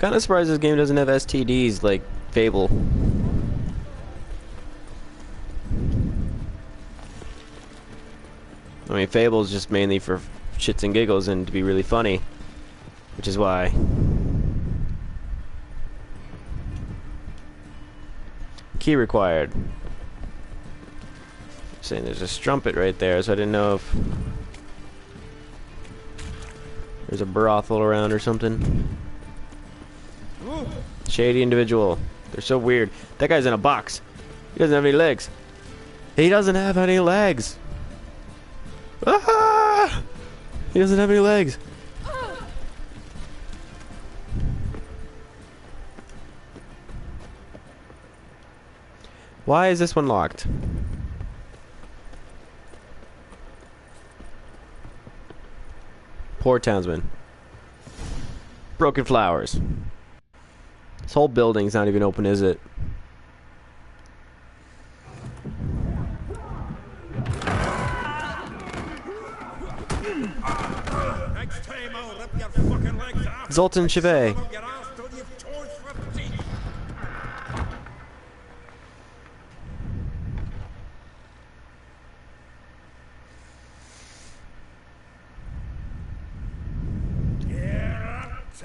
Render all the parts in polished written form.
Kind of surprised this game doesn't have STDs like Fable. I mean, Fable's just mainly for shits and giggles and to be really funny, which is why. Key required. Saying there's a strumpet right there, so I didn't know if there's a brothel around or something. Shady individual. They're so weird. That guy's in a box. He doesn't have any legs. He doesn't have any legs. Ah! He doesn't have any legs. Why is this one locked? Poor townsman. Broken flowers. This whole building's not even open, is it? Zoltan Chevet.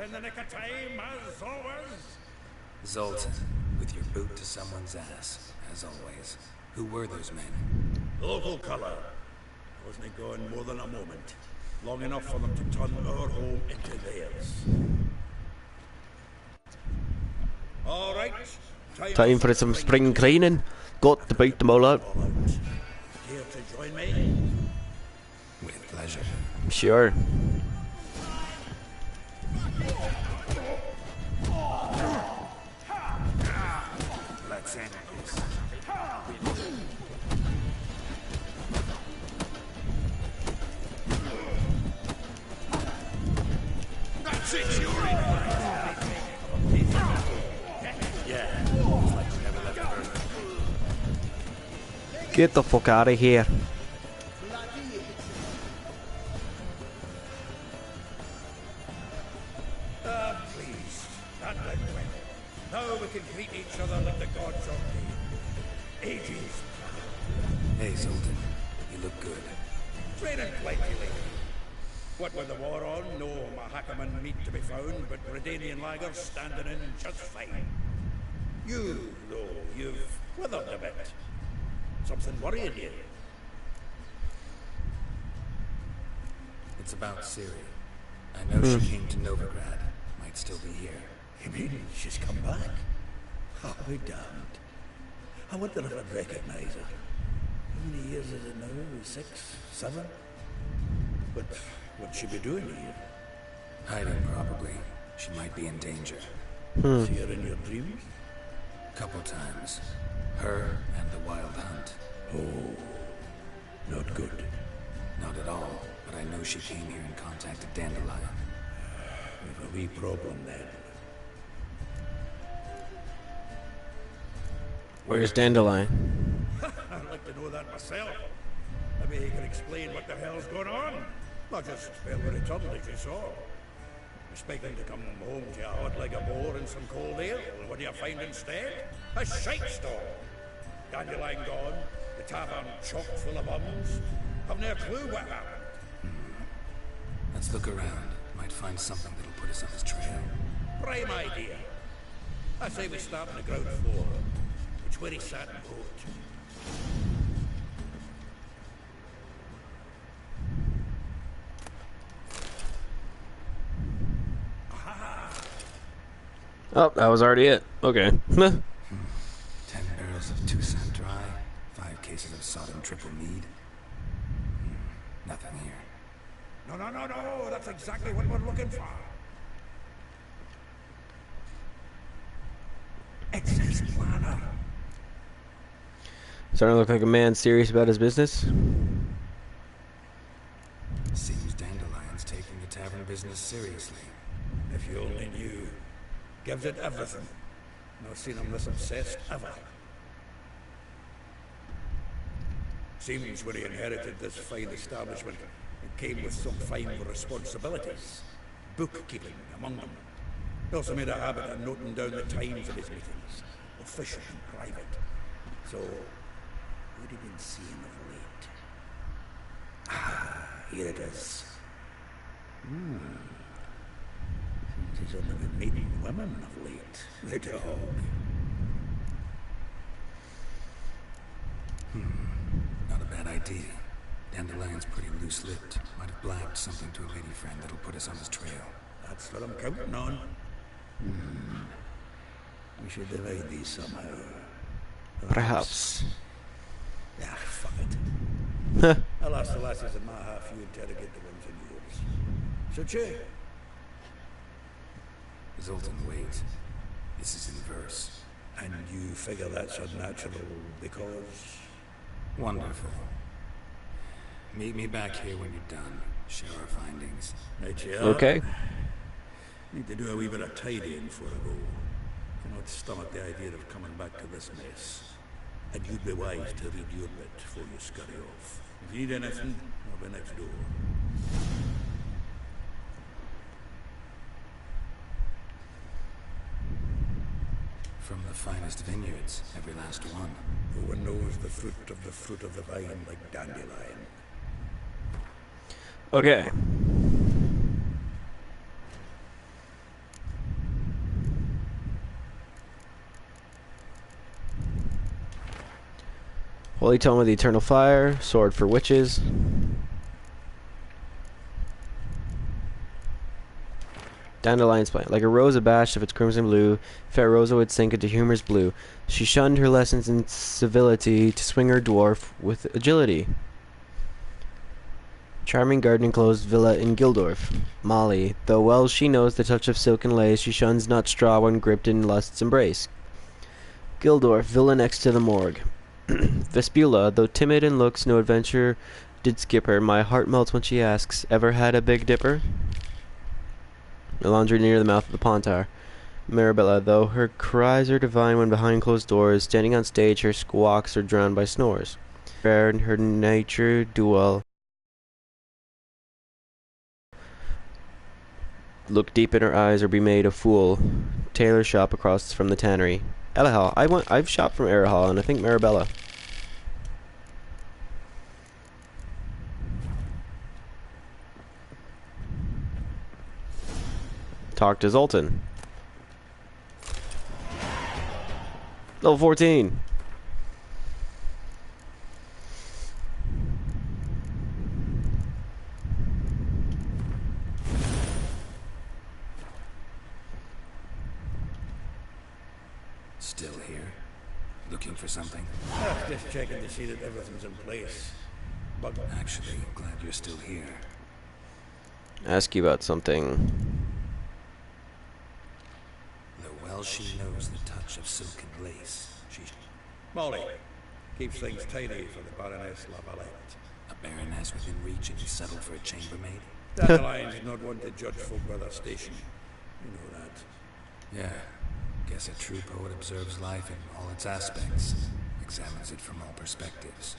In the nick of time, as always. Zoltan, with your boot to someone's ass, as always. Who were those men? Local color. Wasn't going more than a moment. Long enough for them to turn our home into theirs. All right. Time for some spring cleaning. Got to beat them all out. Here to join me? With pleasure. Sure. Let's end this. That's it, you're in. Yeah. Like you never left Earth. Get the fuck out of here. Please. That went well. Now we can greet each other like the gods of the ages. Hey, Zoltan. You look good. Training plenty lately. What with the war on, no Mahakaman meat to be found, but Redanian lagers standing in just fine. You, though, you've withered a bit. Something worrying you? It's about Ciri. I know she came to Novigrad. Might still be here. You mean she's come back? Oh, be damned. I wonder if I'd recognize her. How many years is it now? 6, 7? But what'd she be doing here? Hiding, probably. She might be in danger. See her in your dreams? Couple times. Her and the Wild Hunt. Oh, not good. Not at all, but I know she came here and contacted Dandelion. We've a wee problem then. Where's Dandelion? I'd like to know that myself. Maybe he can explain what the hell's going on. Not just failed to return as you saw. Expecting to come home to a hot leg of boar and some cold ale. What do you find instead? A shite storm. Dandelion gone, the tavern chock full of bums. Haven't a clue what happened. Let's look around. Might find something that'll put us on his trail. Prime idea. I say we start on the ground floor. It's where he sat and wrote. Oh, that was already it. Okay. 10 barrels of Toussaint Dry, 5 cases of Sodom Triple Mead. Nothing here. No, that's exactly what we're looking for. It's his planner. Starting to look like a man serious about his business. Seems Dandelion's taking the tavern business seriously. If you only knew. Gives it everything. Not seen him this obsessed ever. Seems when he inherited this fine establishment, it came with some fine responsibilities. Bookkeeping among them. He also made a habit of noting down the times of his meetings, official and private. So, what have you been seeing of late? Ah, here it is. Seems he's only been meeting women of late. The dog. Not a bad idea. Dandelion's pretty loose-lipped. Might have blabbed something to a lady friend that'll put us on his trail. That's what I'm counting on. We should divide these somehow. Perhaps. Ah, fuck it. I'll ask the lasses in my half, you interrogate the ones in yours. So, Che? Zoltan, wait. This is in verse. And you figure that's unnatural because... Wonderful. Meet me back here when you're done. Share our findings. Right, yeah. Okay. Need to do a wee bit of tidying before I go. Cannot stomach the idea of coming back to this mess. And you'd be wise to read your bit before you scurry off. If you need anything, I'll be next door. From the finest vineyards, every last one. No one knows the fruit of the vine like Dandelion. Okay. Holy Tome of the Eternal Fire, Sword for Witches. Dandelion's plant. Like a rose abashed of its crimson blue, fair Rosa would sink into humor's blue. She shunned her lessons in civility to swing her dwarf with agility. Charming garden enclosed villa in Gildorf. Molly, though well she knows the touch of silk and lace, she shuns not straw when gripped in lust's embrace. Gildorf, villa next to the morgue. Vespula, though timid in looks, no adventure did skip her. My heart melts when she asks, ever had a Big Dipper? The laundry near the mouth of the Pontar. Marabella, though her cries are divine when behind closed doors, standing on stage her squawks are drowned by snores. Fair in her nature dual. Look deep in her eyes or be made a fool. Tailor shop across from the tannery. Elahal. I've shopped from Erahal and I think Marabella. Talk to Zoltan. Level 14. Still here? Looking for something? Just checking to see that everything's in place. But Actually, glad you're still here. Ask you about something. Though well she knows the touch of silk and lace, she's Molly keeps things tidy for the Baroness Lavalette. a baroness within reach and you settled for a chambermaid? Dandelion's not one to judge folk by their station. You know that. Yeah. Guess a true poet observes life in all its aspects, examines it from all perspectives.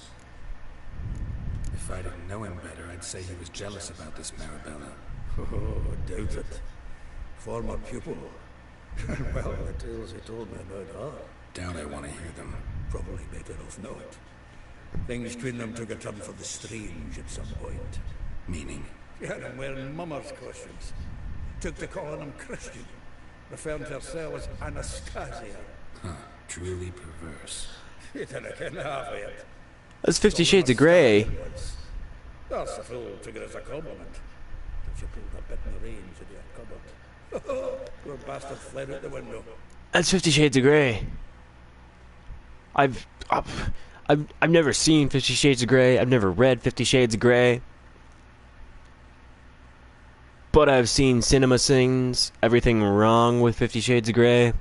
If I didn't know him better, I'd say he was jealous about this Marabella. Oh, doubt it. Former pupil. Well, the tales he told me about her. Doubt I want to hear them. Probably better off not. Things between them took a turn for the strange at some point. Meaning? She had him wearing mummers' costumes. Took to calling him Christian. Referring to herself as Anastasia. Huh. Truly perverse. You didn't get half of it. That's 50 Shades of Grey. That's the fool took it as a compliment. But she pulled a bit in the range of your cupboard. Poor bastard fled out the window. That's 50 Shades of Grey. I've never seen 50 Shades of Grey. I've never read 50 Shades of Grey. But I've seen Cinema Sins, Everything Wrong with 50 Shades of Grey.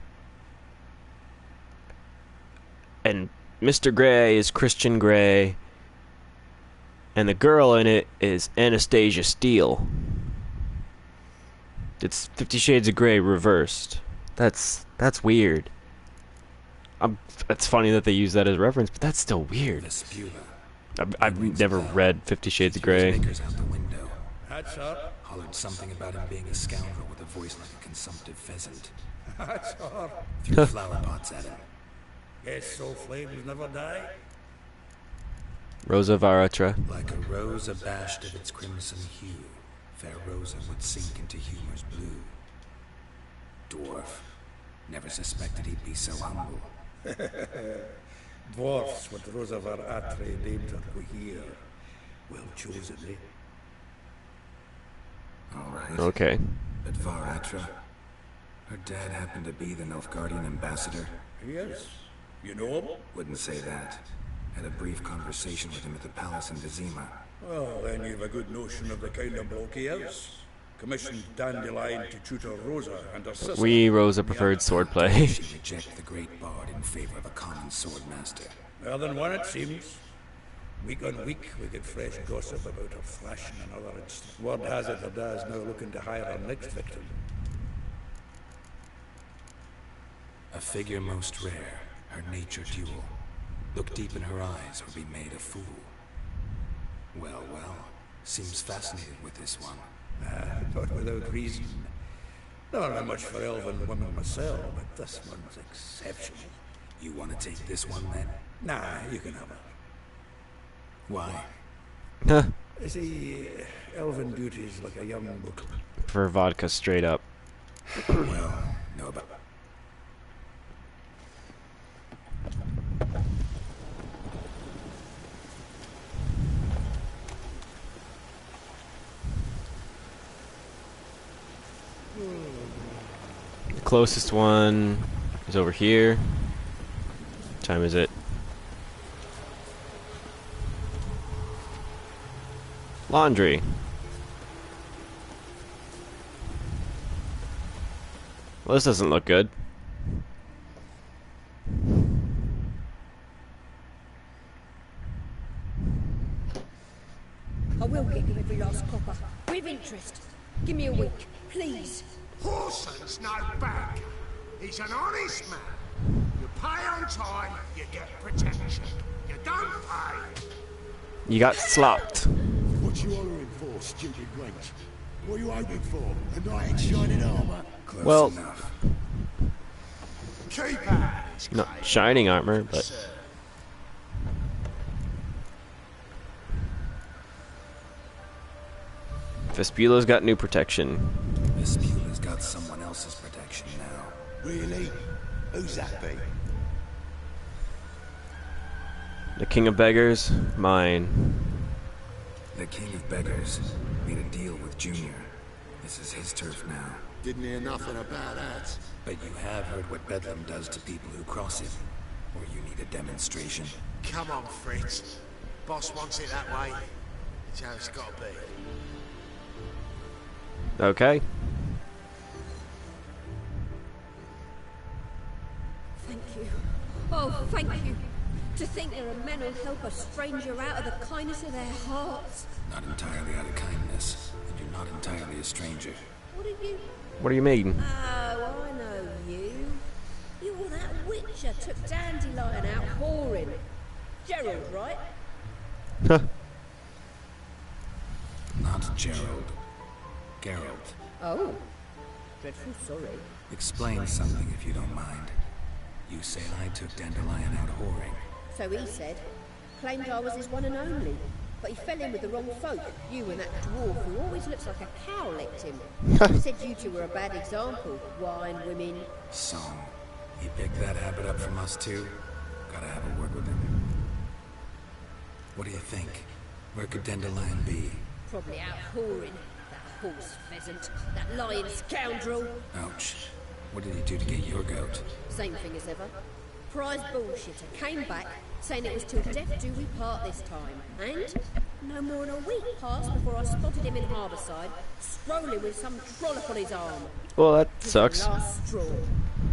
And Mr. Grey is Christian Grey. And the girl in it is Anastasia Steele. It's 50 Shades of Grey reversed. That's weird. It's funny that they use that as a reference, but that's still weird. Vespula. I've never read 50 Shades of Grey. Makers out the window. Hats up. Hollered something about him being a scoundrel with a voice like a consumptive pheasant. That's her. Threw flower pots at him. Guess so flames never die. Rosa Varatra. Like a rose abashed of its crimson hue, fair Rosa would sink into humor's blue. Dwarf. Never suspected he'd be so humble. Dwarfs with Rosa Atre named her Quahir. Well chosen, eh? All right. Okay. But Varatra, her dad happened to be the Nilfgaardian ambassador. Yes. You know him? Wouldn't say that. Had a brief conversation with him at the palace in Vizima. Well, then you've a good notion of the kind of bloke he is. Commissioned Dandelion to tutor Rosa and her sister. We Rosa preferred swordplay. She rejected the great bard in favor of a common sword master. Well, then one it seems. Week on week, we get fresh gossip about her thrashing another instance. Word has it her dad's now looking to hire her next victim. A figure most rare, her nature dual. Look deep in her eyes or be made a fool. Well, seems fascinated with this one. Not without reason. Not very much for elven women myself, but this one's exceptional. You want to take this one then? Nah, you can have it. Why? Huh. You see, elven beauty's like a young book. For vodka straight up. Well, no about... The closest one is over here. What time is it? Laundry. Well, this doesn't look good. I will get you every last copper, with interest. Give me a week, please. Horson's no banker. He's an honest man. You pay on time, you get protection. You don't pay. You got slopped. What you hollering for, stupid wench? What are you hoping for? A knight in shining armour? Close Well, enough. Keep out. not shining armor, but Vespula's got new protection. Vespula's got someone else's protection now. Really? Who's that be? The King of Beggars, mine. The King of Beggars made a deal with Junior. This is his turf now. Didn't hear nothing about that. But you have heard what Bedlam does to people who cross it. Or you need a demonstration. Come on, Fritz. Boss wants it that way. It's how it's got to be. Okay. Thank you. Oh, thank you. To think there are men who'll help a stranger out of the kindness of their hearts. Not entirely out of kindness, and you're not entirely a stranger. What are you? What do you mean? Oh, I know you. You're that witcher took Dandelion out whoring. Gerald, right? Huh. Not Gerald. Geralt. Oh. Dreadful sorry. Explain something if you don't mind. You say I took Dandelion out whoring. So he said. Claimed I was his one and only. But he fell in with the wrong folk. You and that dwarf who always looks like a cow licked him. Said you two were a bad example. Wine, women. So, he picked that habit up from us too? Gotta have a word with him. What do you think? Where could Dandelion be? Probably out whoring. That horse pheasant. That lying scoundrel. Ouch. What did he do to get your goat? Same thing as ever. Prize bullshitter came back, saying it was till death do we part this time. And no more than a week passed before I spotted him in Harbourside, strolling with some trollop on his arm. Well, that Was sucks. the last straw.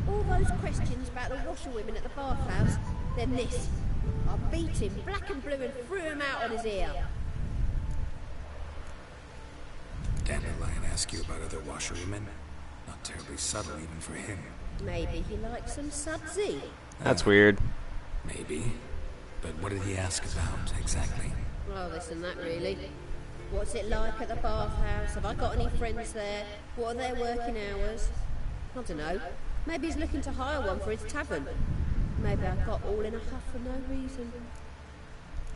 All those questions about the washerwomen at the bathhouse, then this. I beat him black and blue and threw him out on his ear. Dandelion ask you about other washerwomen? Not terribly subtle even for him. Maybe he likes some sudsy. That's weird. Maybe. But what did he ask about, exactly? Well, this and that, really. What's it like at the bathhouse? Have I got any friends there? What are their working hours? I don't know. Maybe he's looking to hire one for his tavern. Maybe I got all in a huff for no reason.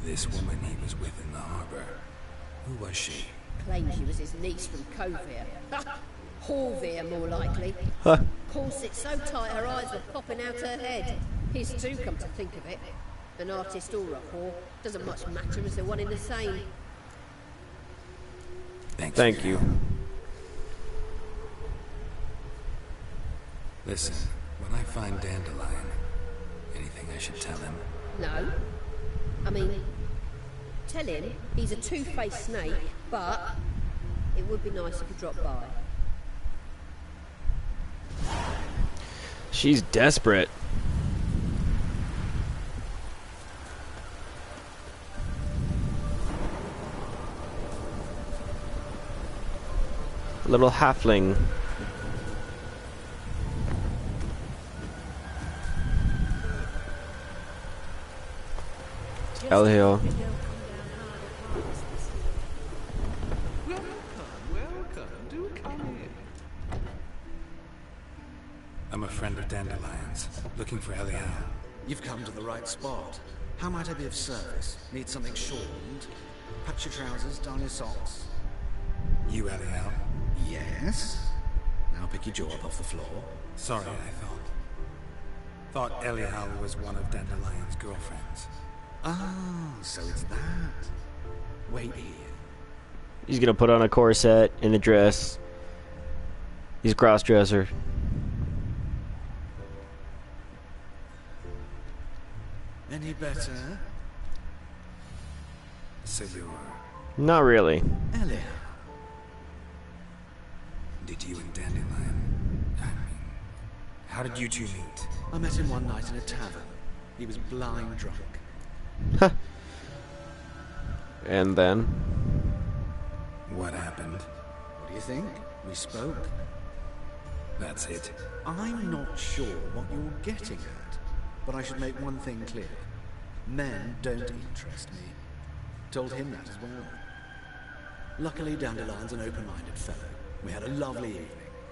This woman he was with in the harbor. Who was she? Claimed she was his niece from Covere. Horvere, more likely. Huh. Corset so tight her eyes were popping out her head. His too, come to think of it. An artist or a whore. Doesn't much matter as they're one in the same. Thank you. Listen, when I find Dandelion, anything I should tell him? No. I mean, tell him he's a two-faced snake, but it would be nice if he dropped by. She's desperate. Little halfling. Elhill. Welcome. Do come in. I'm a friend of Dandelion's, looking for Eliel. You've come to the right spot. How might I be of service? Need something shortened? Patch your trousers, darn your socks. You Eliel? Yes? Now pick your jaw up off the floor. Sorry, I thought Eliel was one of Dandelion's girlfriends. Ah, so it's that. Wait here. He's gonna put on a corset and a dress. He's a cross-dresser. Any better? So you're... Not really. Elliot. Did you and Dandelion... I mean... How did you two meet? I met him one night in a tavern. He was blind drunk. And then? What happened? What do you think? We spoke. That's it. I'm not sure what you're getting at, but I should make one thing clear. Men don't interest me. Told him that as well. Luckily, Dandelion's an open-minded fellow. We had a lovely evening.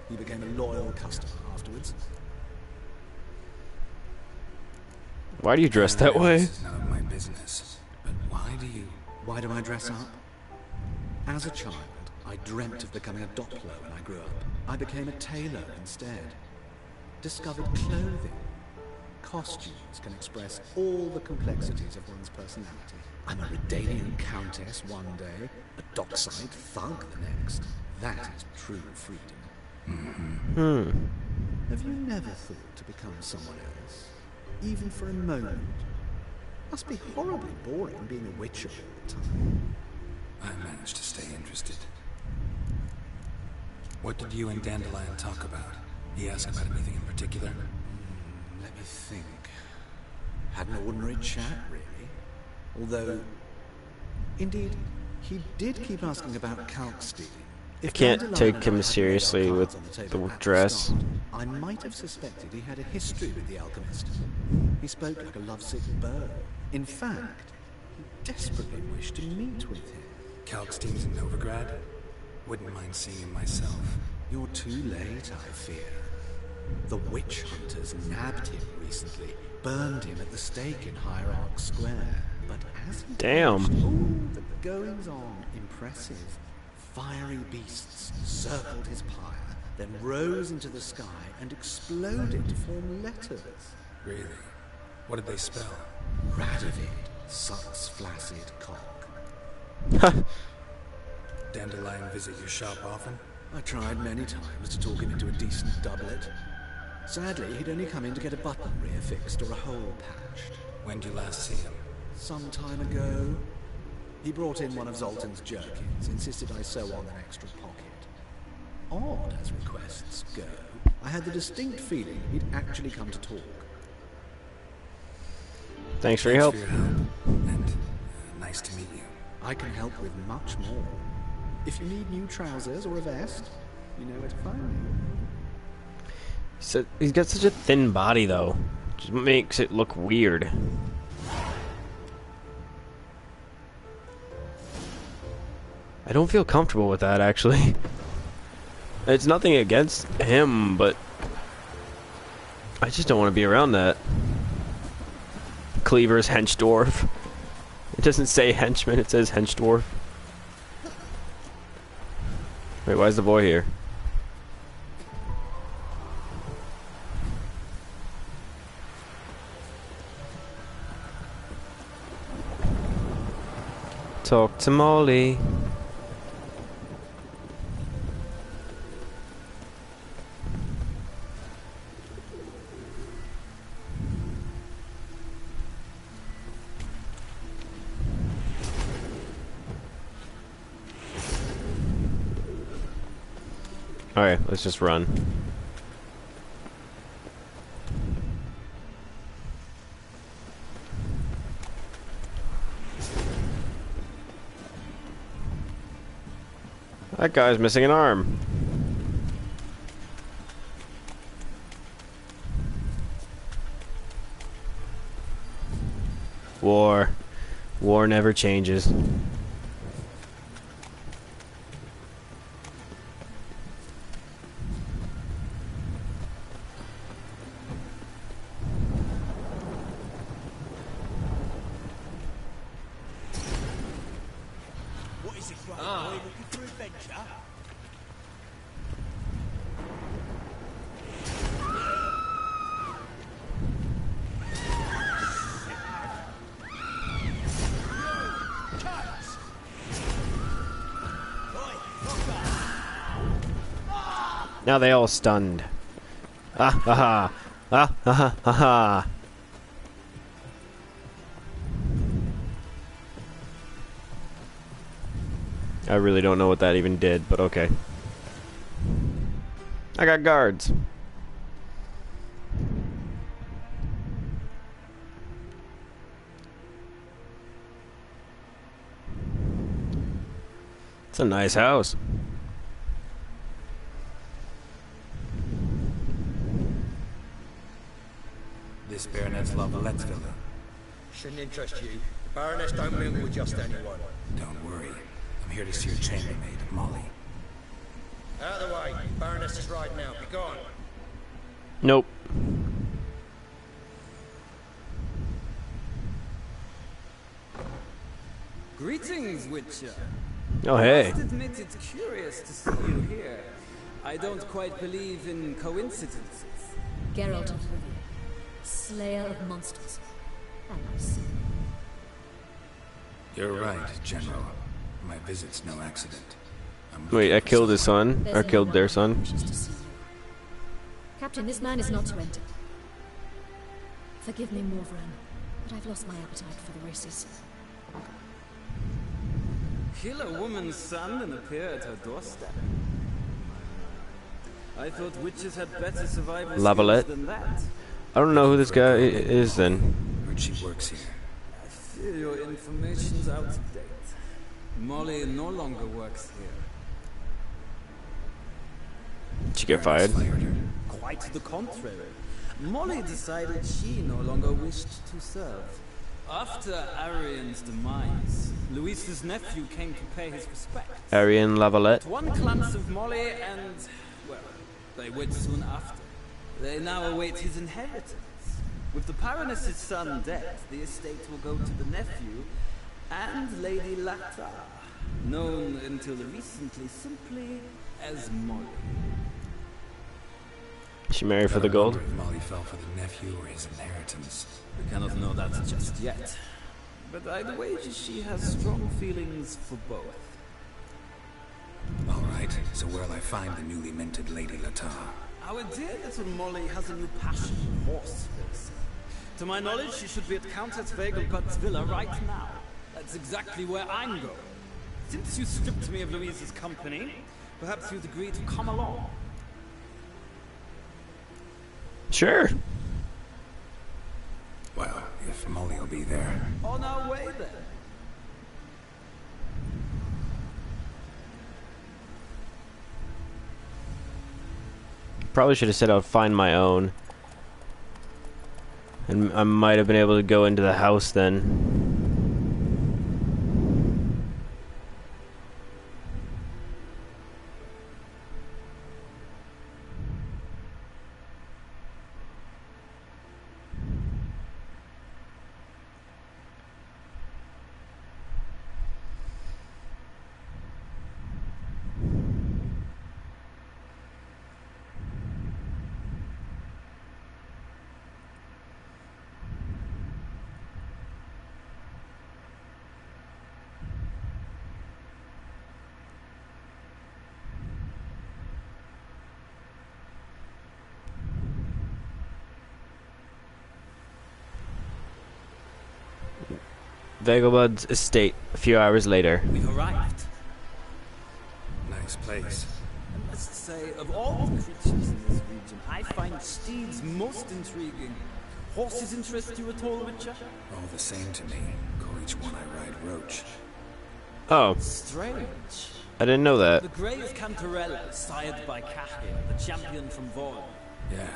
He became a loyal customer afterwards. Why do you dress that way? This is none of my business. But why do you... Why do I dress up? As a child, I dreamt of becoming a doppler when I grew up. I became a tailor instead. Discovered clothing. Costumes can express all the complexities of one's personality. I'm a Redanian countess one day, a dockside thug the next. That is true freedom. Have you never thought to become someone else? Even for a moment? Must be horribly boring being a witcher all the time. I managed to stay interested. What did you and Dandelion talk about? He asked about anything in particular? Let me think. Had an ordinary chat, really. Although, indeed, he did keep asking about calc stealing. I can't take him seriously with the dress. I might have suspected he had a history with the alchemist. He spoke like a lovesick bird. In fact, he desperately wished to meet with him. Kalkstein's in Novigrad? Wouldn't mind seeing him myself. You're too late, I fear. The witch hunters nabbed him recently, burned him at the stake in Hierarch Square. But as he Damn. the goings on impressive. Fiery beasts circled his pyre, then rose into the sky and exploded to form letters. Really? What did they spell? Radovid sucks flaccid cock. Dandelion visit your shop often? I tried many times to talk him into a decent doublet. Sadly, he'd only come in to get a button reaffixed or a hole patched. When did you last see him? Some time ago, he brought in one of Zoltan's jerkins, insisted I sew on an extra pocket. Odd as requests go, I had the distinct feeling he'd actually come to talk. Thanks for your help. And nice to meet you. I can help with much more. If you need new trousers or a vest, you know where to find me. So he's got such a thin body, though. Just makes it look weird. I don't feel comfortable with that, actually. It's nothing against him, but I just don't want to be around that. Cleaver's henchdwarf. It doesn't say henchman, it says henchdwarf. Wait, why is the boy here? Talk to Molly. Alright, let's just run. That guy's missing an arm. War. War never changes. What is it, brother? Are you looking for adventure? Now they all stunned. Ah ha ha. Ah ha ha ha ha. I really don't know what that even did, but okay. I got guards. It's a nice house. This Baronet's Lavalette's villa. Shouldn't interest you. The Baroness don't mingle with just anyone. Don't worry. I'm here to see your chambermaid, Molly. Out of the way. Baroness is riding out. Be gone. Nope. Greetings, Witcher. Oh, hey. I must admit it's curious to see you here. I don't quite believe in coincidences. Geralt of Rivia, slayer of monsters. How nice. You're right, General. My visit's no accident. Wait, I killed his son? There's Or killed their anyone who son? wishes to see you. Captain, this man is not to enter. Forgive me, Morvran, but I've lost my appetite for the races. Kill a woman's son and appear at her doorstep? I thought witches had better survival Lavalette? skills than that. I don't know who this guy is then. Heard she works here. I fear your information's out of date. Molly no longer works here. Did she get fired? Fired her. Quite the contrary. Molly decided she no longer wished to serve. After Arian's demise, Luis's nephew came to pay his respects. Arian Lavalette? One glance of Molly and, well, they wed soon after. They now await his inheritance. With the Baroness's son dead, the estate will go to the nephew and Lady Lata, known until recently simply as Molly. She married for the gold? I wonder if Molly fell for the nephew or his inheritance. We cannot know that just yet. But I'd wager she has strong feelings for both. All right, so where'll I find the newly minted Lady Lata? Our dear little Molly has a new passion for horse racing. To my knowledge, she should be at Countess Vegelbud's villa right now. That's exactly where I'm going. Since you stripped me of Louise's company, perhaps you'd agree to come along. Sure. Well, if Molly will be there. On our way then. Probably should have said I'll find my own. And I might have been able to go into the house then. Vagabond's estate, a few hours later. We've arrived. Nice place. I must say, of all the creatures in this region, I find steeds most intriguing. Horses interest you at all, Witcher? All the same to me. Call each one I ride Roach. Oh, Strange. I didn't know that. The grey is Cantarella, sired by Kahir, the champion from Vorn. Yeah.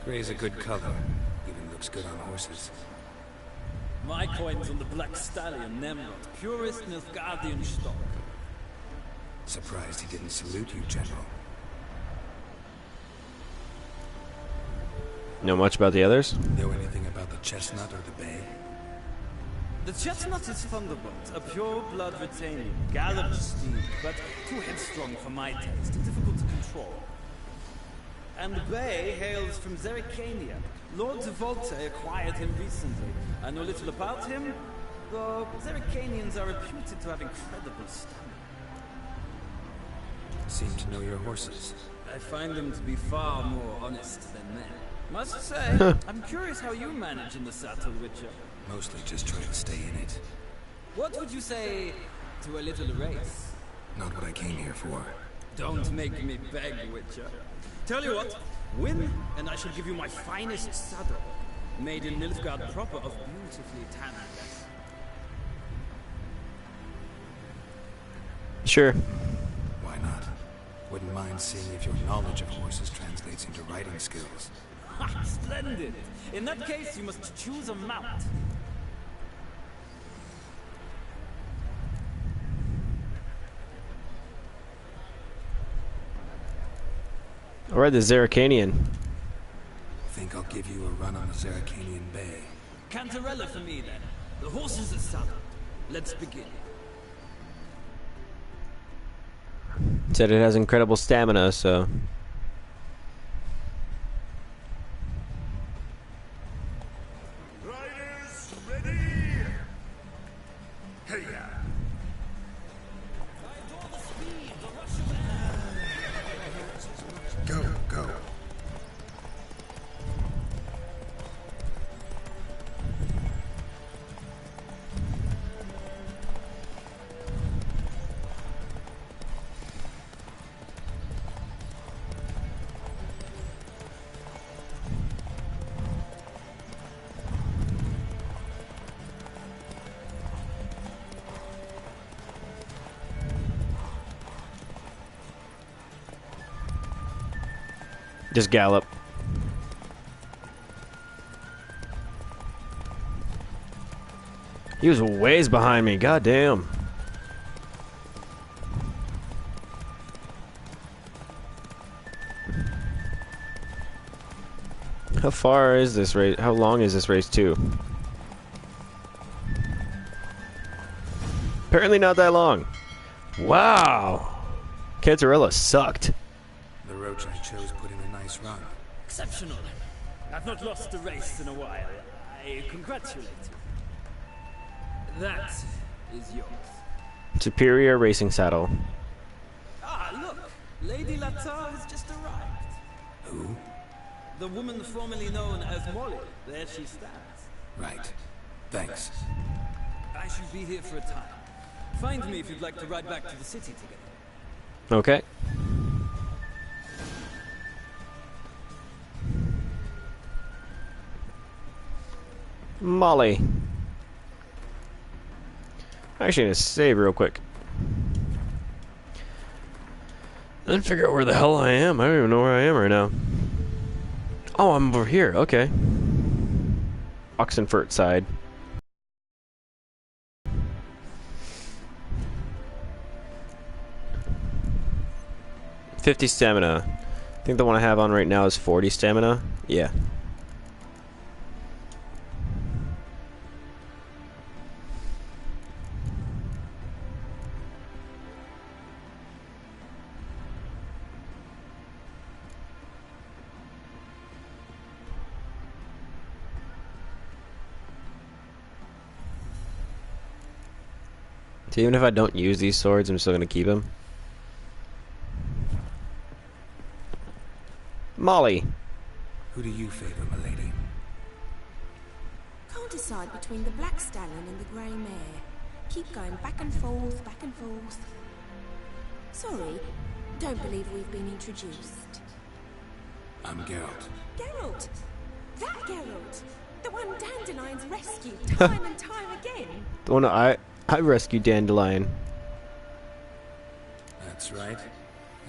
Gray's a good color. Even looks good on horses. My coin's on the Black Stallion, Nemrod, purest Nilfgaardian stock. Surprised he didn't salute you, General. Know much about the others? Know anything about the chestnut or the bay? The chestnut is Thunderbolt, a pure-blood Retanian, gallant steed, but too headstrong for my taste and difficult to control. And the bay hails from Zerrikania. Lord Volte acquired him recently. I know little about him, though Zerrikanians are reputed to have incredible stamina. Seem to know your horses. I find them to be far more honest than men. Must say, I'm curious how you manage in the saddle, Witcher. Mostly just try to stay in it. What would you say to a little race? Not what I came here for. Don't make me beg, Witcher. Tell you what, win, and I shall give you my finest saddle, made in Nilfgaard proper of beautifully tanned leather. Sure. Why not? Wouldn't mind seeing if your knowledge of horses translates into riding skills. Ha! Splendid! In that case, you must choose a mount. Alright, the Zerrikanian. Think I'll give you a run on the Zerrikanian Bay. Cantarella for me, then. The horses are saddled. Let's begin. Said it has incredible stamina, so... Riders, ready? Hey, go, go. Just gallop. He was ways behind me, goddamn. How far is this race? How long is this race too? Apparently not that long. Wow. Cantarella sucked. The Roach I chose put in a nice run. Exceptional. I've not lost a race in a while. I congratulate you. That is yours. Superior racing saddle. Ah, look! Lady Latar has just arrived. Who? The woman formerly known as Molly. There she stands. Right. Thanks. I shall be here for a time. Find me if you'd like to ride back to the city together. Okay. Molly. I actually need to save real quick. Then figure out where the hell I am. I don't even know where I am right now. Oh, I'm over here. Okay. Oxenfurt side. $50 stamina. I think the one I have on right now is 40 stamina. Yeah. So even if I don't use these swords, I'm still going to keep them. Who Molly. do you favor, my lady? Can't can't decide between the black stallion and the grey mare. Keep going back and forth, back and forth. Sorry, don't believe we've been introduced. I'm Geralt. Geralt! That Geralt! The one Dandelion's rescued time and time again! The one I rescued Dandelion. That's right.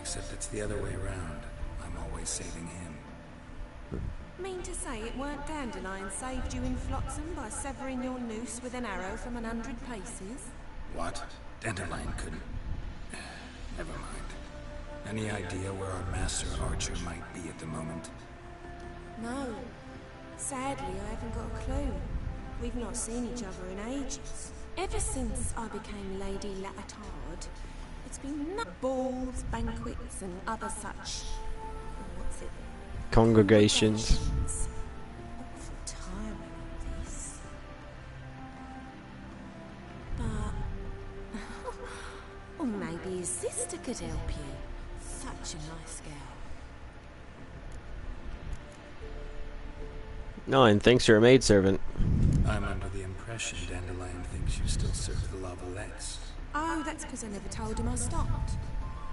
Except it's the other way around. I'm always saving him. Mean to say it weren't Dandelion saved you in Flotsam by severing your noose with an arrow from 100 paces? What? Dandelion couldn't... Never mind. Any idea where our master archer might be at the moment? No. Sadly, I haven't got a clue. We've not seen each other in ages. Ever since I became Lady Latard, it's been balls, banquets, and other such... what's it? Congregations. Awful tiring, all this. But... or maybe his sister could help you. Such a nice girl. No, and thanks to her maidservant. I'm under the impression Dandelion thinks you still serve the Lavalettes. Oh, that's because I never told him I stopped.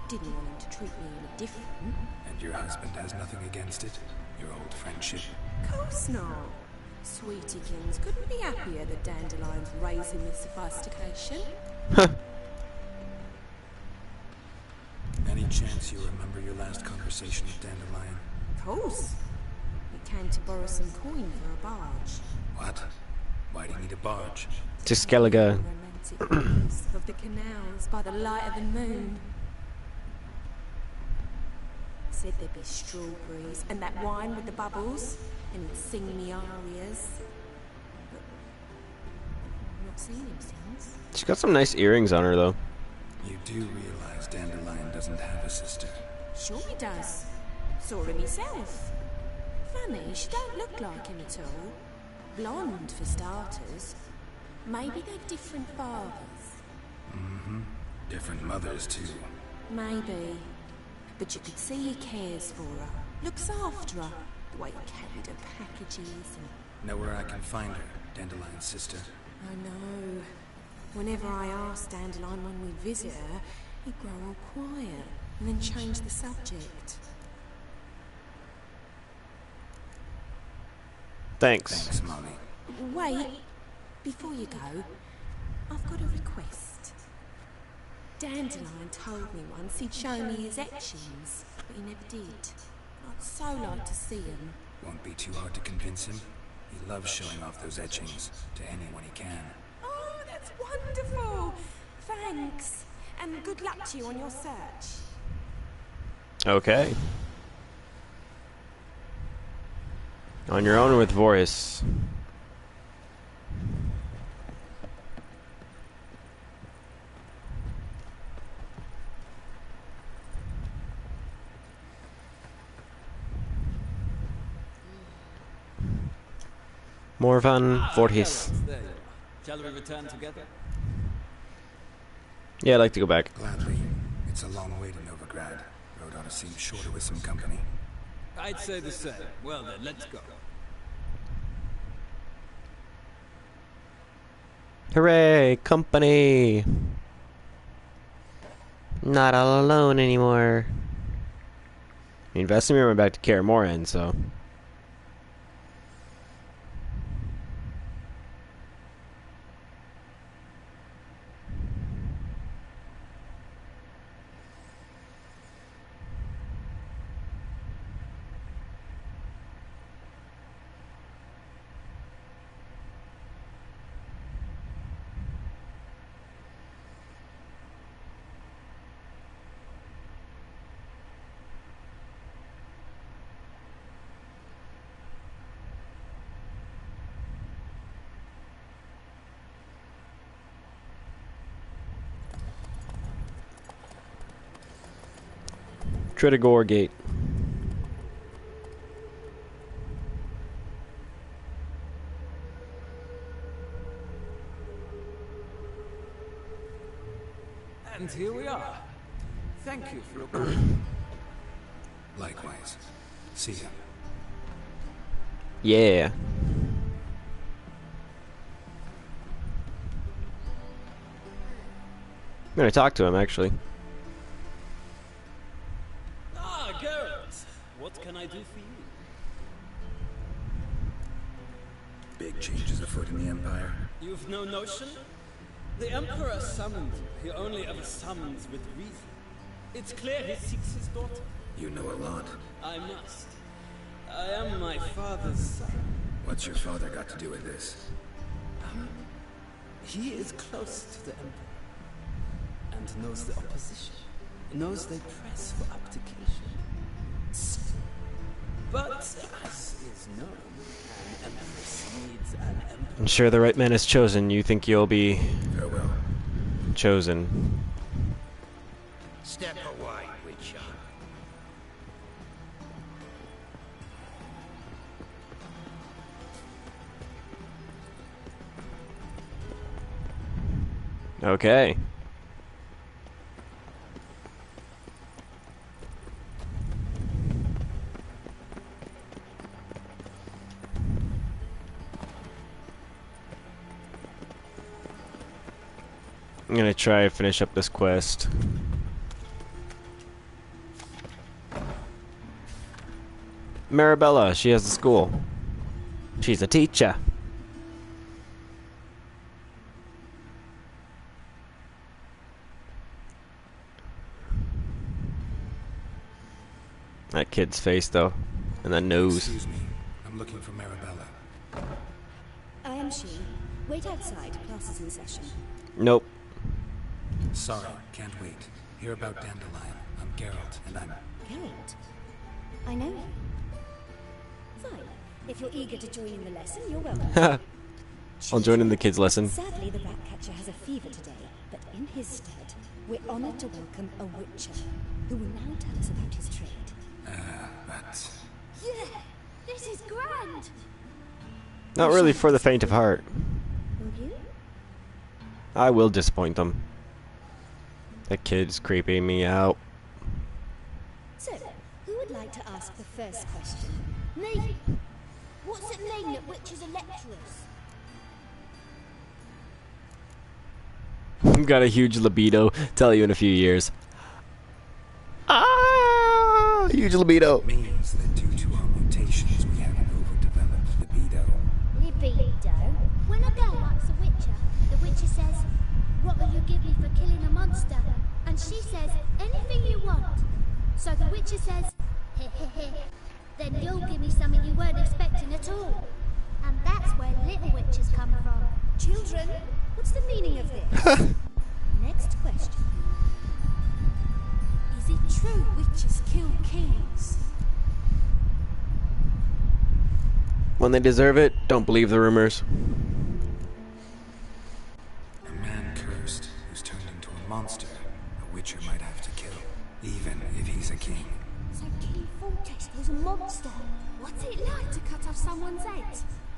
Didn't want him to treat me any different. And your husband has nothing against it? Your old friendship? Course not. Sweetiekins couldn't be happier that Dandelion's raising with sophistication. Any chance you remember your last conversation with Dandelion? Course. He came to borrow some coin for a barge. What? Why do you need a barge? To Skellige. Romantic views of the canals by the light of the moon. Said there'd be strawberries and that wine with the bubbles, and he'd sing me arias. But I've not seen him since. She's got some nice earrings on her, though. You do realize Dandelion doesn't have a sister? Sure he does. Saw him himself. Funny, she don't look like him at all. Blonde, for starters. Maybe they're different fathers. Mm-hmm. Different mothers, too. Maybe. But you could see he cares for her. Looks after her. The way he carried her packages and... Know where I can find her, Dandelion's sister? I know. Whenever I asked Dandelion when we'd visit her, he'd grow all quiet and then change the subject. Thanks, Molly. Wait. Before you go, I've got a request. Dandelion told me once he'd show me his etchings, but he never did. I'd so like to see them. Won't be too hard to convince him. He loves showing off those etchings to anyone he can. Oh, that's wonderful! Thanks. And good luck to you on your search. Okay. On your own with Voris. More fun, Voris. There you are. Shall we return together? Yeah, I'd like to go back. Gladly. It's a long way to Novigrad. Road ought to seem shorter with some company. I'd say the same. Well then, let's go. Hooray, company! Not all alone anymore. I mean, Vesemir went back to Kaer Morhen, so... Tritagor Gate. And here we are. Thank you for your call. Likewise. See ya. Yeah. gonna talk to him, actually. Ah, Geralt. What can I do for you? Big changes afoot in the Empire. You've no notion? The Emperor summoned you. He only ever summons with reason. It's clear he seeks his daughter. You know a lot. I must. I am my father's son. What's your father got to do with this? He is close to the Emperor. And knows the opposition. Knows they press for abdication. But, as is known, an empress needs an emperor. Ensure the right man is chosen. You think you'll be Farewell. chosen. Step away, Witcher. Okay. I'm gonna try to finish up this quest. Marabella, she has a school. She's a teacher. That kid's face, though, and that nose. Excuse me. I'm looking for Marabella. I am she. Wait outside. Class is in session. Nope. Sorry, can't wait. Hear about Dandelion. I'm Geralt, and I'm... Geralt? I know you. Fine. If you're eager to join in the lesson, you're welcome. I'll join in the kids' lesson. Sadly, the Ratcatcher has a fever today, but in his stead, we're honored to welcome a Witcher, who will now tell us about his trade. but... Yeah, this is grand. Not really for the faint of heart. Will you? I will disappoint them. That kid's creeping me out. So, who would like to ask the first question? Me. What's it mean that witches are lecturers? Got a huge libido. Tell you in a few years. Ah, huge libido. means that due to our mutations, we have an overdeveloped libido. Libido? When a girl likes a witcher, the witcher says, "What will you give me for killing a monster?" And she says, "Anything you want." So the witcher says, "Heh heh heh. Then you'll give me something you weren't expecting at all." And that's where little witches come from. Children, what's the meaning of this? Next question. Is it true witches kill kings? When they deserve it, don't believe the rumors. A man cursed who's turned into a monster, a witcher might have to kill, even if he's a king. So King Fortescue's a monster. What's it like to cut off someone's head?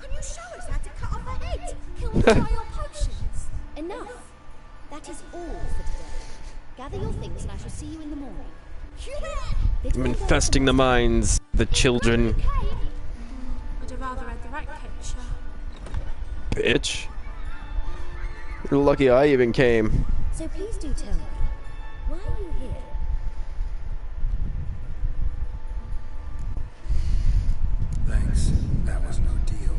Can you show us how to cut off a head? Kill them by your potions? Enough. That is all for today. Gather your things and I shall see you in the morning. I'm infesting the minds, the children. Would have rather had the Ratcatcher. Bitch. You're lucky I even came. So please do tell me, why are you here? Thanks. That was no deal.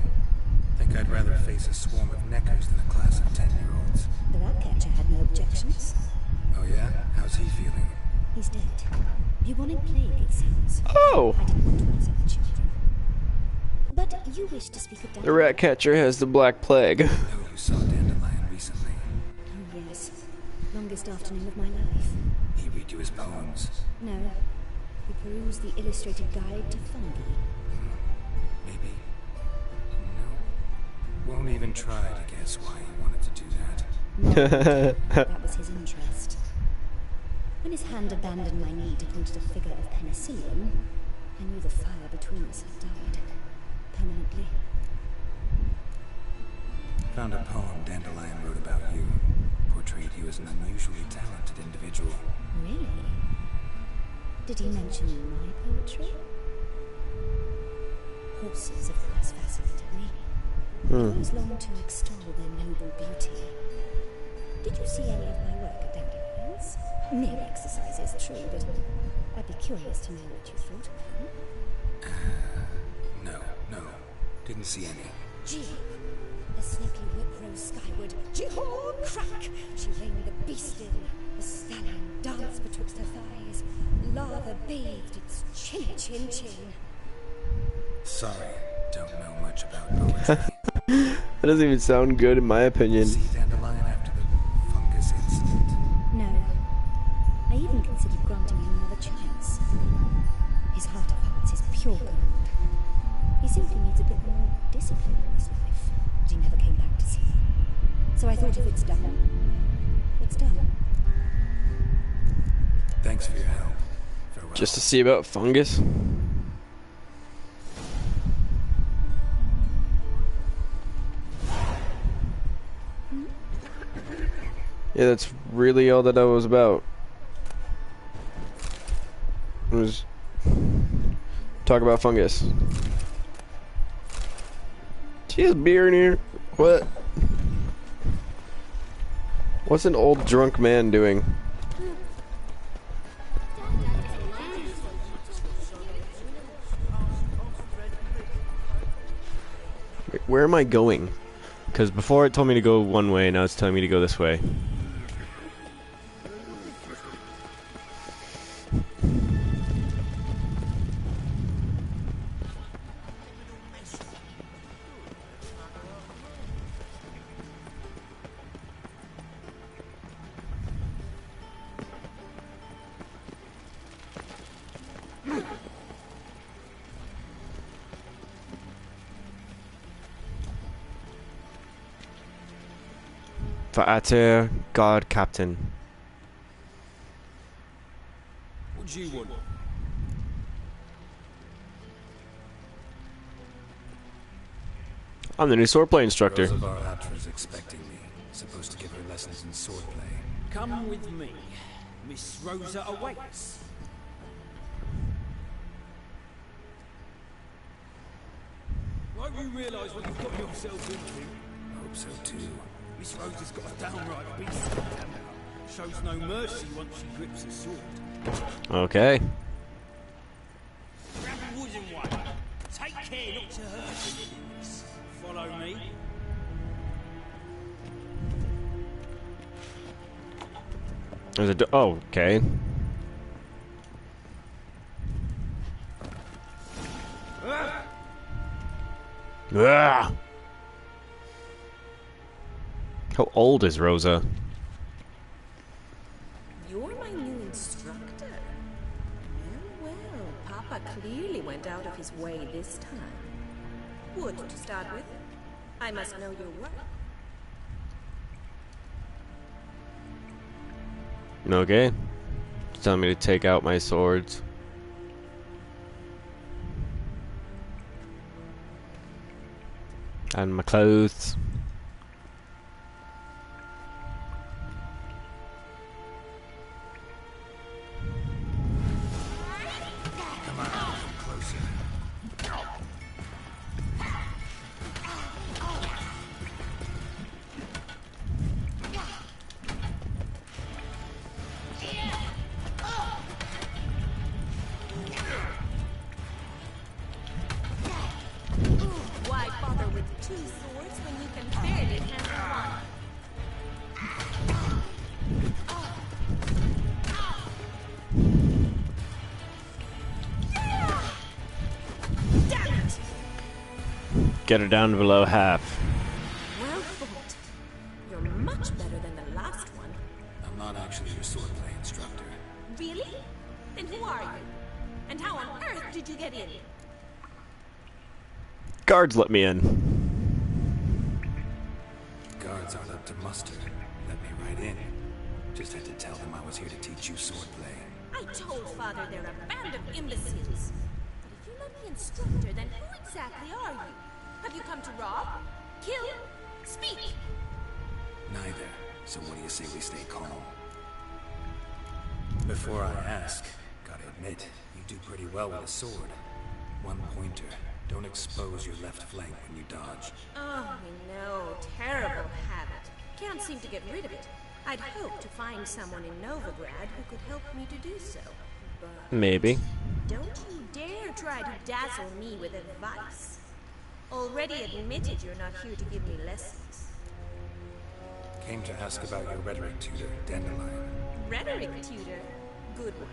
Think I'd rather face a swarm of neckers than a class of 10-year-olds. The Ratcatcher had no objections. Oh yeah? How's he feeling? He's dead. Bubonic plague, it seems. Oh! I didn't want to upset the children. But you wish to speak of The Dandelion? Ratcatcher has the Black Plague. I know you saw Dandelion recently. Oh, yes. Longest afternoon of my life. He read you his poems. No. He perused the illustrated guide to fungi. Maybe. No. Won't even try to guess why he wanted to do that. No, that was his interest. When his hand abandoned my knee to point at a figure of penicillium, I knew the fire between us had died. Permanently. Found a poem Dandelion wrote about you. Portrayed you as an unusually talented individual. Really? Did he mention my poetry? Horses, of course, fascinated me. I always longed to extol their noble beauty. Did you see any of my work at Dandelion? giants. Mere exercise is true, but I'd be curious to know what you thought of them. No. Didn't see any. Gee, the snaky whip rose skyward. Jehor crack! She reined the beast in. The stallion danced betwixt her thighs. Lava bathed its chin. Sorry, don't know much about poetry. That doesn't even sound good in my opinion. See Dandelion after the fungus incident? No. I even considered granting him another chance. His heart of hearts is pure gold. He simply needs a bit more discipline in his life, but he never came back to see. So I thought if it's done, it's done. Thanks for your help. Farewell. Just to see about fungus? Yeah, that's really all that I was about. It was talk about fungus. She has beer in here. What? What's an old drunk man doing? Wait, where am I going? Because before it told me to go one way, now it's telling me to go this way. Verehrter God Captain. What do you want? I'm the new swordplay instructor. Rosa Varatra expecting me. Supposed to give her lessons in swordplay. Come with me. Miss Rosa awaits. Won't you realise what you've got yourself into? Hope so too. Miss Rosa's got a downright beast of a temper. Shows no mercy once she grips a sword. Okay. Grab a wooden one. Take care not to hurt things. Follow me. There's a oh, okay. Ah! How old is Rosa? You're my new instructor. Well, Papa clearly went out of his way this time. Wood, to start with. I must know your work. Okay. It's telling me to take out my swords. And my clothes. Come on, come closer. Why bother with two swords when you can barely handle one? Damn it! Get her down to below half. Well fought. You're much better than the last one. I'm not actually your swordplay instructor. Really? Then who are you? And how on earth did you get in? Guards let me in. Guards aren't up to muster. Let me right in. Just had to tell them I was here to teach you swordplay. I told Father they're a band of imbeciles. But if you're not the instructor, then who exactly are you? Have you come to rob? Kill? Speak! Neither. So what do you say we stay calm? Before I ask, gotta admit, you do pretty well with a sword. One pointer. Don't expose your left flank when you dodge. Oh, I know. Terrible habit. Can't seem to get rid of it. I'd hoped to find someone in Novigrad who could help me to do so. But Maybe. don't you dare try to dazzle me with advice. Already admitted you're not here to give me lessons. Came to ask about your rhetoric tutor, Dandelion. Rhetoric tutor? Good one.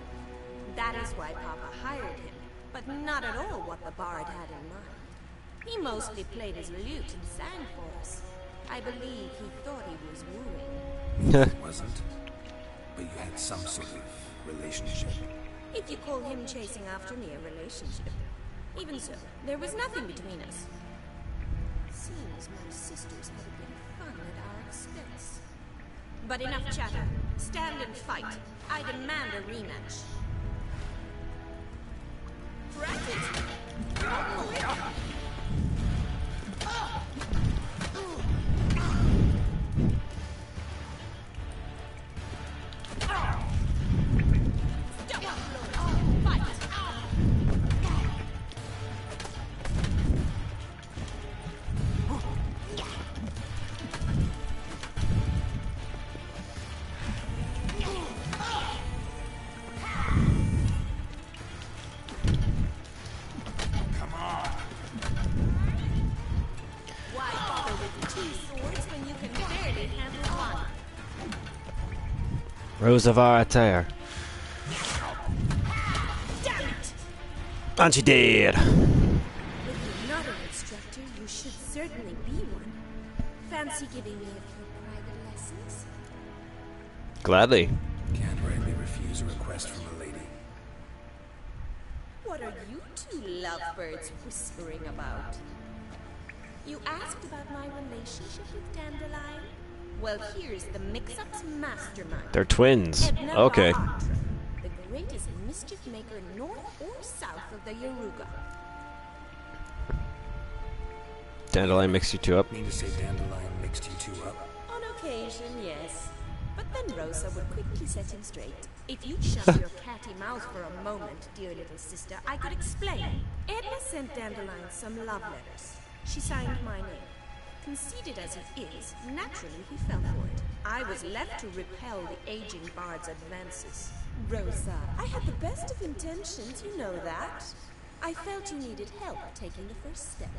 That is why Papa hired him, but not at all what the bard had in mind. He mostly played his lute and sang for us. I believe he thought he was wooing. It wasn't. But you had some sort of relationship. If you call him chasing after me a relationship. Even so, there was nothing between us. Seems my sisters had a bit of fun at our expense. But enough chatter. Stand and fight. I demand a rematch. Drat it! Rose of Arater. And she did. If you're not an instructor, you should certainly be one. Fancy giving me a few private lessons? Gladly. Can't rightly refuse a request from a lady. What are you two lovebirds whispering about? You asked about my relationship with Dandelion? Well, here's the mix-up's mastermind. They're twins. Edna Okay. Baratra, the greatest mischief maker north or south of the Yaruga. Dandelion mixed you two up. Mean to say Dandelion mixed you two up? On occasion, yes. But then Rosa would quickly set him straight. If you'd shut your catty mouth for a moment, dear little sister, I could explain. Edna sent Dandelion some love letters. She signed my name. Conceited as he is, naturally he fell for it. I was left to repel the aging bard's advances. Rosa, I had the best of intentions, you know that. I felt you needed help taking the first step.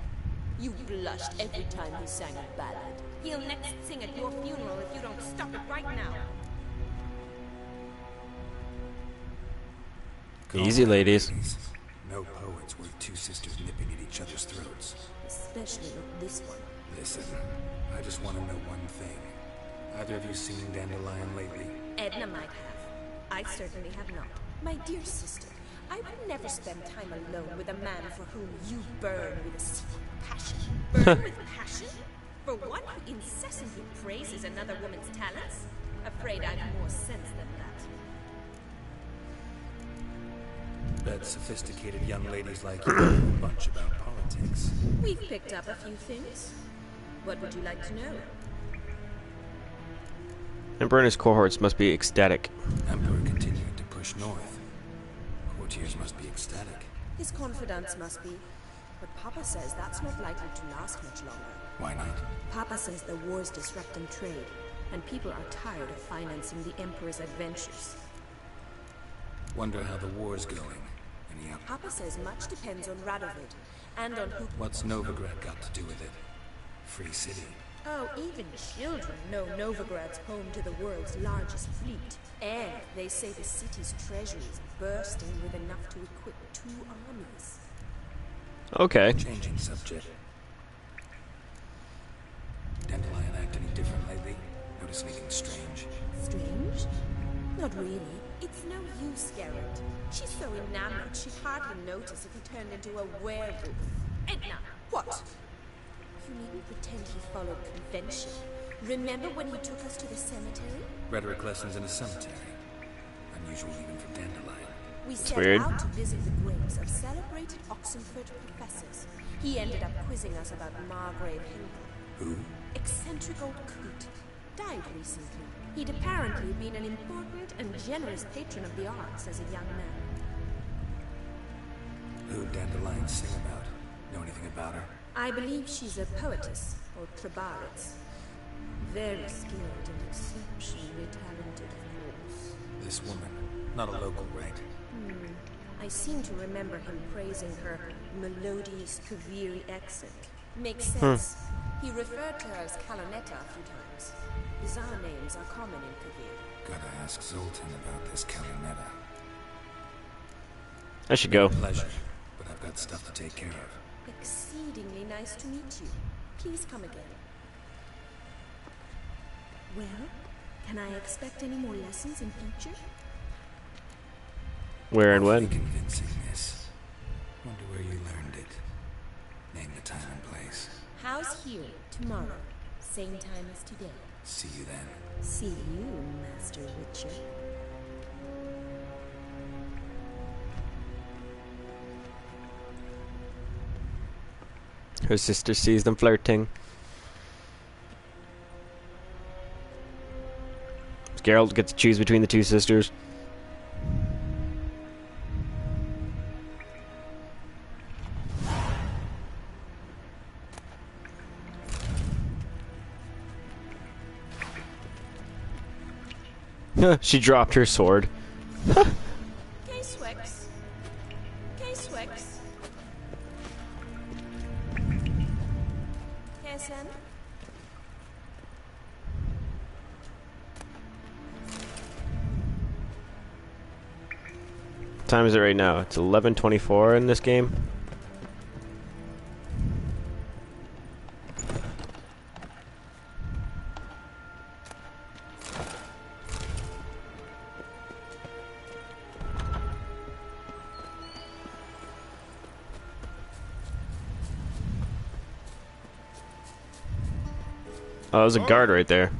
You blushed every time he sang a ballad. He'll next sing at your funeral if you don't stop it right now. Easy, ladies. No poets worth two sisters nipping at each other's throats. Especially not this one. Listen, I just want to know one thing. Either of you seen Dandelion lately? Edna might have. I certainly have not. My dear sister, I would never spend time alone with a man for whom you burn with a secret passion. Burn with passion? For one who incessantly praises another woman's talents? Afraid I've more sense than that. Bet sophisticated young ladies like you know a bunch about politics. We've picked up a few things. What would you like to know? Emperor and his cohorts must be ecstatic. Emperor continuing to push north. Courtiers must be ecstatic. His confidants must be. But Papa says that's not likely to last much longer. Why not? Papa says the war's disrupting trade, and people are tired of financing the Emperor's adventures. Wonder how the war's going. Any up? Papa says much depends on Radovid, and on who... What's Novigrad got to do with it? Free city. Oh, even children know Novigrad's home to the world's largest fleet. And they say the city's treasury is bursting with enough to equip 2 armies. Okay. Changing subject. Dandelion act any different lately? Notice anything strange? Strange? Not really. It's no use, Garrett. She's so enamored she'd hardly notice if he turned into a werewolf. Edna! What? You needn't pretend he followed convention. Remember when he took us to the cemetery? Rhetoric lessons in a cemetery. Unusual even for Dandelion. We set weird. out to visit the graves of celebrated Oxenford professors. He ended up quizzing us about Margrave Henkel. Who? Eccentric old coot. Died recently. He'd apparently been an important and generous patron of the arts as a young man. Who'd Dandelion sing about? Know anything about her? I believe she's a poetess, or Trebaritz. Very skilled and exceptionally talented, of course. This woman, not a local, right? I seem to remember him praising her melodious Kaviri accent. Makes sense. He referred to her as Kalonetta a few times. Bizarre names are common in Kavir. Gotta ask Zoltan about this Kalonetta. I should go. Pleasure, but I've got stuff to take care of. Exceedingly nice to meet you. Please come again. Well, can I expect any more lessons in future? Where and when? Convincing this. Wonder where you learned it. Name the time and place. How's here tomorrow? Same time as today. See you then. See you, Master Witcher. Her sister sees them flirting. Geralt gets to choose between the two sisters. She dropped her sword. K-Swex. K-Swex. K-Sen. What time is it right now? It's 11:24 in this game. Oh, there's a guard right there.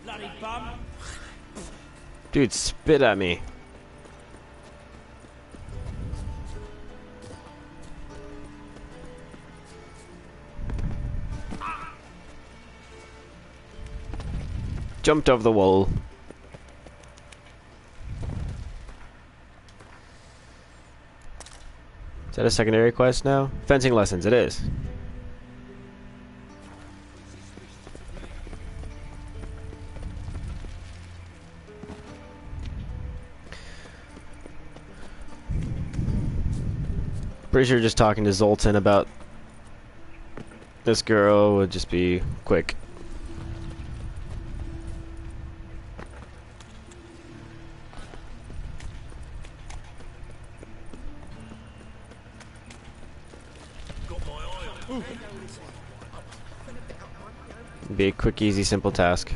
Bloody bum. Dude, spit at me. Jumped over the wall. Is that a secondary quest now? Fencing lessons, it is. Pretty sure just talking to Zoltan about this girl would just be quick. Be a quick, easy, simple task.